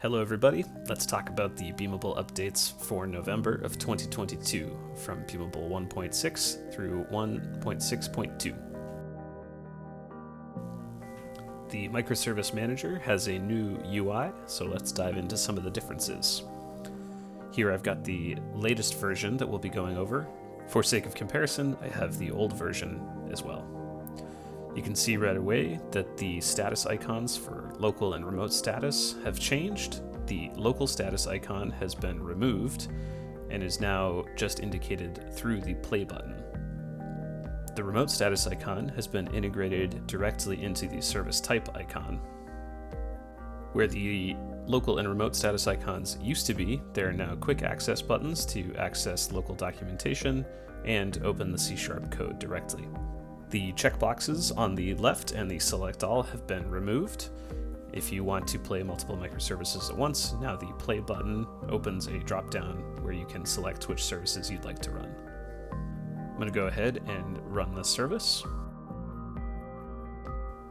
Hello everybody, let's talk about the Beamable updates for November of 2022 from Beamable 1.6 through 1.6.2. The Microservice Manager has a new UI, so let's dive into some of the differences. Here I've got the latest version that we'll be going over. For sake of comparison, I have the old version as well. You can see right away that the status icons for local and remote status have changed. The local status icon has been removed and is now just indicated through the play button. The remote status icon has been integrated directly into the service type icon. Where the local and remote status icons used to be, there are now quick access buttons to access local documentation and open the C# code directly. The checkboxes on the left and the select all have been removed. If you want to play multiple microservices at once, now the play button opens a drop-down where you can select which services you'd like to run. I'm going to go ahead and run this service.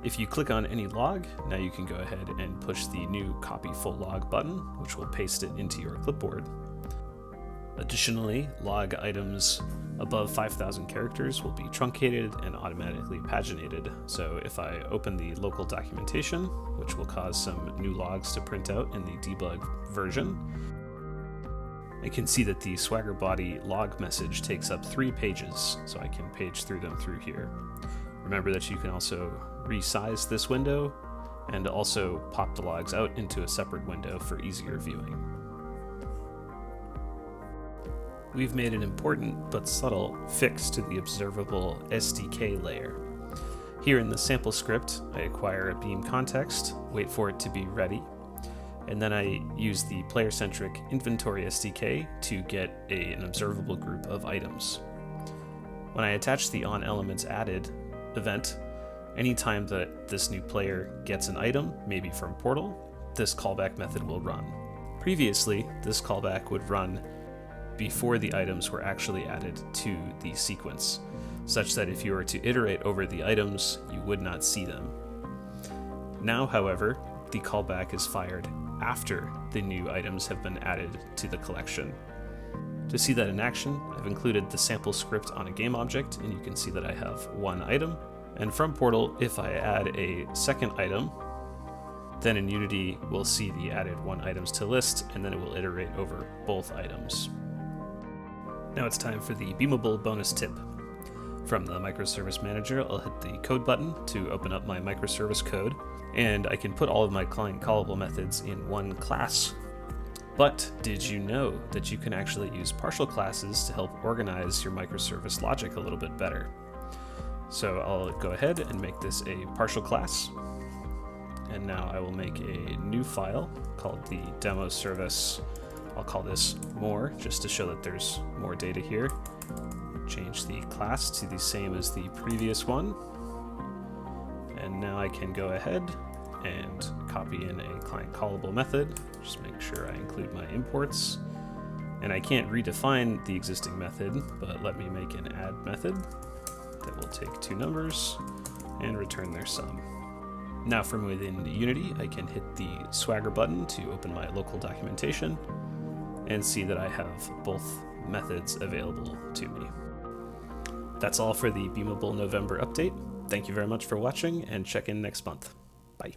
If you click on any log, now you can go ahead and push the new copy full log button, which will paste it into your clipboard. Additionally, log items above 5,000 characters will be truncated and automatically paginated. So if I open the local documentation, which will cause some new logs to print out in the debug version, I can see that the Swagger body log message takes up 3 pages, so I can page through them through here. Remember that you can also resize this window and also pop the logs out into a separate window for easier viewing. We've made an important but subtle fix to the Observable SDK layer. Here in the sample script, I acquire a Beam context, wait for it to be ready, and then I use the player-centric inventory SDK to get an observable group of items. When I attach the onElementsAdded event, anytime that this new player gets an item, maybe from Portal, this callback method will run. Previously, this callback would run before the items were actually added to the sequence, such that if you were to iterate over the items, you would not see them. Now, however, the callback is fired after the new items have been added to the collection. To see that in action, I've included the sample script on a game object, and you can see that I have 1 item. And from Portal, if I add a second item, then in Unity, we'll see the added 1 items to list, and then it will iterate over both items. Now it's time for the Beamable Bonus Tip. From the Microservice Manager, I'll hit the code button to open up my microservice code, and I can put all of my client callable methods in one class. But did you know that you can actually use partial classes to help organize your microservice logic a little bit better? So I'll go ahead and make this a partial class. And now I will make a new file called the demo service. I'll call this more, just to show that there's more data here. Change the class to the same as the previous one. And now I can go ahead and copy in a client callable method. Just make sure I include my imports. And I can't redefine the existing method, but let me make an add method that will take 2 numbers and return their sum. Now from within Unity, I can hit the Swagger button to open my local documentation and see that I have both methods available to me. That's all for the Beamable November update. Thank you very much for watching, and check in next month. Bye.